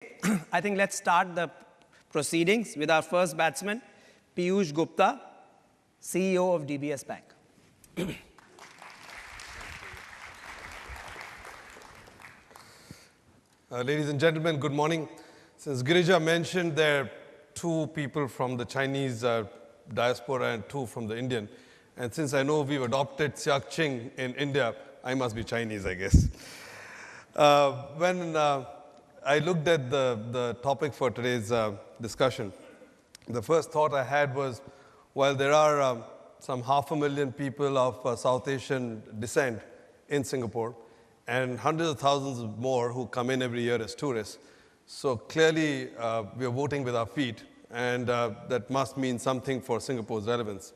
I think let's start the proceedings with our first batsman, Piyush Gupta, CEO of DBS Bank. Ladies and gentlemen, good morning. Since Girija mentioned there are two people from the Chinese diaspora and two from the Indian, and since I know we've adopted Siak Ching in India, I must be Chinese, I guess. When I looked at the topic for today's discussion, the first thought I had was, while there are some 500,000 people of South Asian descent in Singapore, and hundreds of thousands more who come in every year as tourists. So clearly, we are voting with our feet, and that must mean something for Singapore's relevance.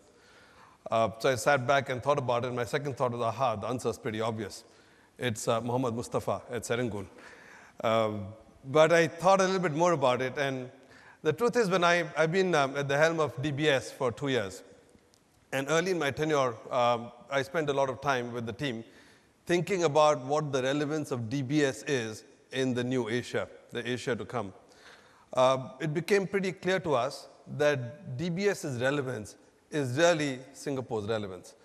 So I sat back and thought about it, and my second thought was, aha, the answer is pretty obvious. It's Muhammad Mustafa at Serangoon. But I thought a little bit more about it, and the truth is, when I've been at the helm of DBS for 2 years, and early in my tenure, I spent a lot of time with the team thinking about what the relevance of DBS is in the new Asia, the Asia to come. It became pretty clear to us that DBS's relevance is really Singapore's relevance.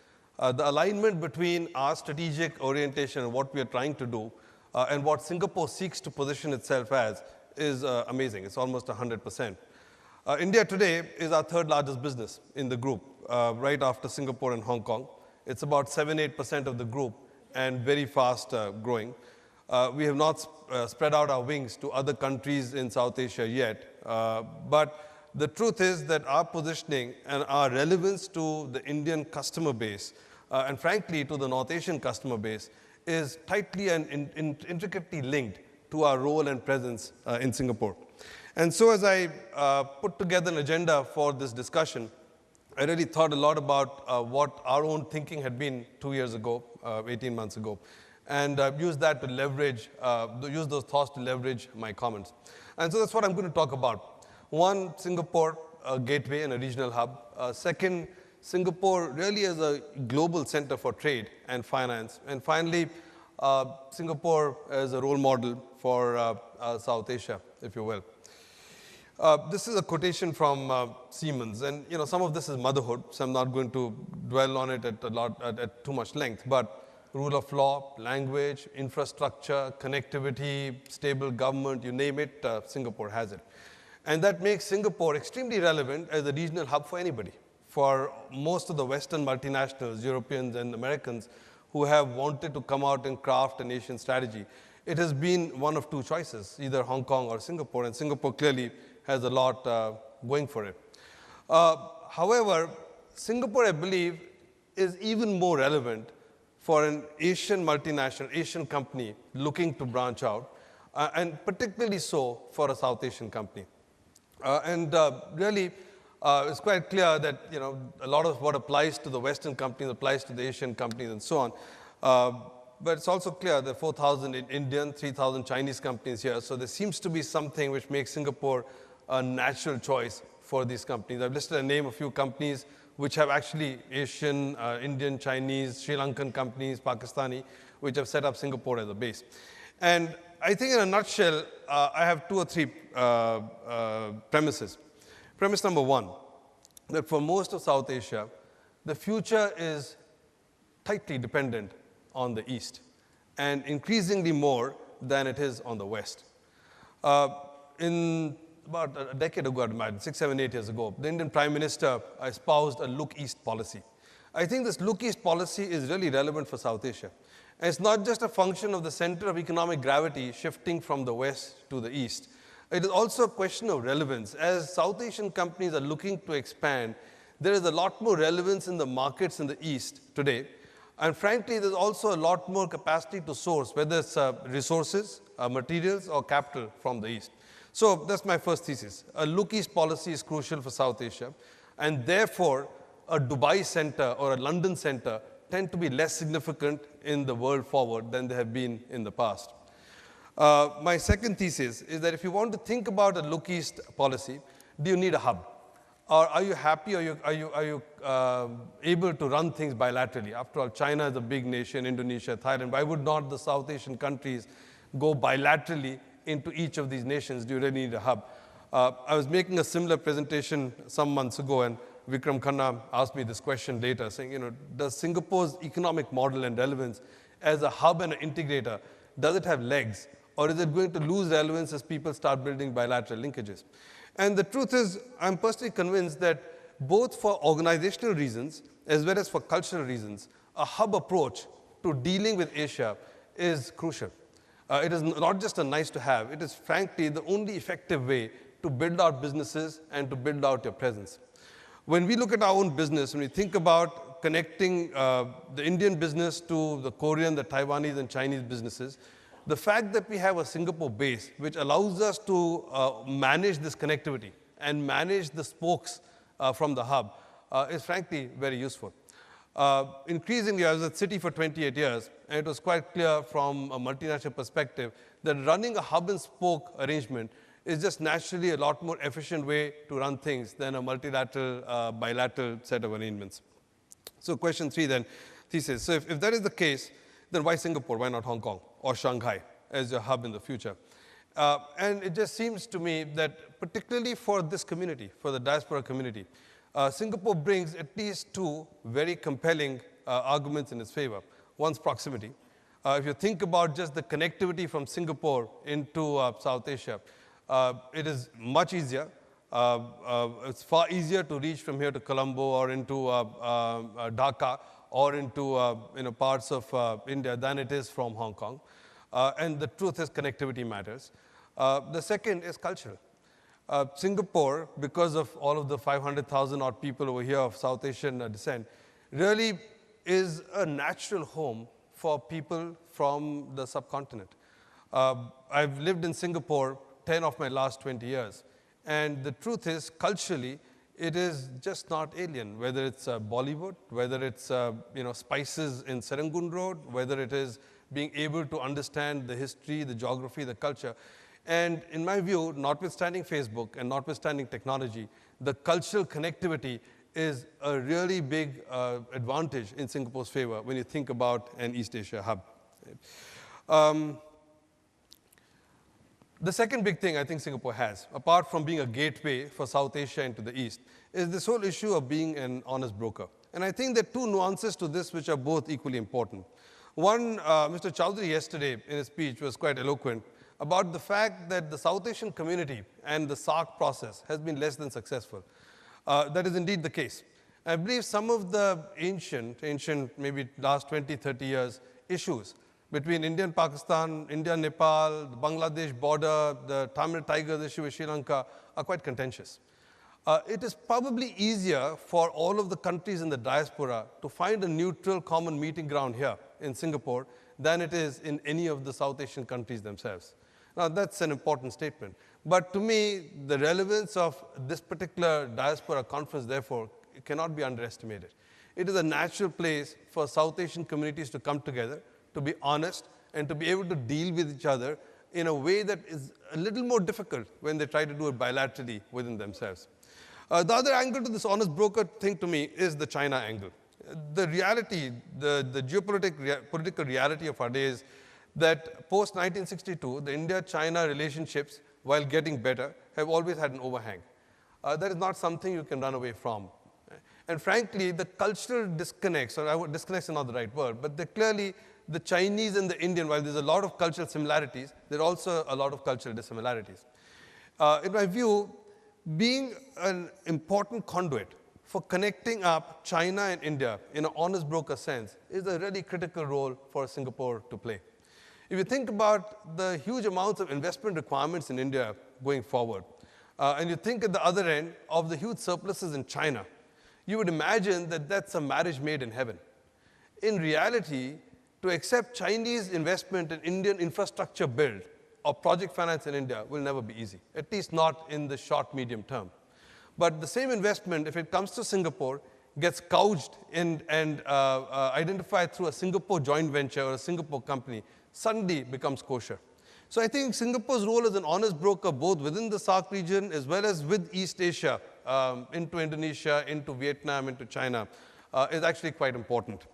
The alignment between our strategic orientation and what we are trying to do and what Singapore seeks to position itself as is amazing. It's almost 100%. India today is our third largest business in the group, right after Singapore and Hong Kong. It's about 7-8% of the group, and very fast growing. We have not spread out our wings to other countries in South Asia yet, but the truth is that our positioning and our relevance to the Indian customer base, and frankly to the North Asian customer base, is tightly and intricately linked to our role and presence in Singapore. And so as I put together an agenda for this discussion, I really thought a lot about what our own thinking had been 2 years ago, 18 months ago, and used that to leverage, use those thoughts to leverage my comments. And so that's what I'm going to talk about. One, Singapore, a gateway and a regional hub. Second, Singapore really as a global center for trade and finance. And finally, Singapore as a role model for South Asia, if you will. This is a quotation from Siemens, and some of this is motherhood, so I'm not going to dwell on it at too much length, but rule of law, language, infrastructure, connectivity, stable government, you name it, Singapore has it. And that makes Singapore extremely relevant as a regional hub for anybody, for most of the Western multinationals, Europeans and Americans, who have wanted to come out and craft an Asian strategy. It has been one of two choices, either Hong Kong or Singapore, and Singapore clearly has a lot going for it. However, Singapore, I believe, is even more relevant for an Asian multinational, Asian company looking to branch out, and particularly so for a South Asian company. Really, it's quite clear that a lot of what applies to the Western companies applies to the Asian companies and so on. But it's also clear that 4,000 Indian, 3,000 Chinese companies here, so there seems to be something which makes Singapore a natural choice for these companies. I've listed a name of a few companies which have actually Asian, Indian, Chinese, Sri Lankan companies, Pakistani, which have set up Singapore as a base. And I think in a nutshell, I have 2 or 3 premises. Premise number 1, that for most of South Asia, the future is tightly dependent on the East, and increasingly more than it is on the West. In about a decade ago, I'd imagine, 6, 7, 8 years ago, the Indian Prime Minister espoused a Look East policy. I think this Look East policy is really relevant for South Asia. And it's not just a function of the center of economic gravity shifting from the West to the East. It is also a question of relevance. As South Asian companies are looking to expand, there is a lot more relevance in the markets in the East today. And frankly, there's also a lot more capacity to source, whether it's resources, materials, or capital from the East. So that's my first thesis. A Look East policy is crucial for South Asia, and therefore a Dubai center or a London center tend to be less significant in the world forward than they have been in the past. My second thesis is that if you want to think about a Look East policy, do you need a hub? Or are you happy, or are you able to run things bilaterally? After all, China is a big nation, Indonesia, Thailand. Why would not the South Asian countries go bilaterally into each of these nations, do you really need a hub? I was making a similar presentation some months ago, and Vikram Khanna asked me this question later, saying, does Singapore's economic model and relevance as a hub and an integrator, does it have legs? Or is it going to lose relevance as people start building bilateral linkages? And the truth is, I'm personally convinced that both for organizational reasons as well as for cultural reasons, a hub approach to dealing with Asia is crucial. It is not just a nice to have, it is frankly the only effective way to build out businesses and to build out your presence. When we look at our own business, when we think about connecting the Indian business to the Korean, the Taiwanese, and Chinese businesses, the fact that we have a Singapore base, which allows us to manage this connectivity and manage the spokes from the hub, is frankly very useful. Increasingly, I was at Citi for 28 years, and it was quite clear from a multinational perspective that running a hub and spoke arrangement is just naturally a lot more efficient way to run things than a multilateral, bilateral set of arrangements. So question 3 then, thesis. So if that is the case, then why Singapore? Why not Hong Kong or Shanghai as your hub in the future? And it just seems to me that particularly for this community, for the diaspora community, Singapore brings at least 2 very compelling arguments in its favor. One's proximity. If you think about just the connectivity from Singapore into South Asia, it is much easier. It's far easier to reach from here to Colombo or into Dhaka or into parts of India than it is from Hong Kong. And the truth is connectivity matters. The second is cultural. Singapore, because of all of the 500,000 odd people over here of South Asian descent, really is a natural home for people from the subcontinent. I've lived in Singapore 10 of my last 20 years. And the truth is, culturally, it is just not alien, whether it's Bollywood, whether it's spices in Serangoon Road, whether it is being able to understand the history, the geography, the culture. And in my view, notwithstanding Facebook and notwithstanding technology, the cultural connectivity is a really big advantage in Singapore's favor when you think about an East Asia hub. The second big thing I think Singapore has, apart from being a gateway for South Asia into the East, is this whole issue of being an honest broker. And I think there are 2 nuances to this which are both equally important. One, Mr. Chowdhury yesterday in his speech was quite eloquent about the fact that the South Asian community and the SAARC process has been less than successful. That is indeed the case. I believe some of the ancient, maybe last 20, 30 years, issues between India and Pakistan, India and Nepal, the Bangladesh border, the Tamil Tigers issue with Sri Lanka are quite contentious. It is probably easier for all of the countries in the diaspora to find a neutral common meeting ground here in Singapore than it is in any of the South Asian countries themselves. Now, that's an important statement. But to me, the relevance of this particular diaspora conference, therefore, cannot be underestimated. It is a natural place for South Asian communities to come together, to be honest, and to be able to deal with each other in a way that is a little more difficult when they try to do it bilaterally within themselves. The other angle to this honest broker thing to me is the China angle. The reality, the geopolitical reality of our day is that post-1962, the India-China relationships, while getting better, have always had an overhang. That is not something you can run away from. And frankly, the cultural disconnects, or disconnects are not the right word, but they're clearly the Chinese and the Indian, while there's a lot of cultural similarities, there are also a lot of cultural dissimilarities. In my view, being an important conduit for connecting up China and India in an honest broker sense is a really critical role for Singapore to play. If you think about the huge amounts of investment requirements in India going forward, and you think at the other end of the huge surpluses in China, you would imagine that that's a marriage made in heaven. In reality, to accept Chinese investment in Indian infrastructure build or project finance in India will never be easy, at least not in the short, medium term. But the same investment, if it comes to Singapore, gets couched and identified through a Singapore joint venture or a Singapore company, suddenly becomes kosher. So I think Singapore's role as an honest broker, both within the SAARC region as well as with East Asia, into Indonesia, into Vietnam, into China, is actually quite important.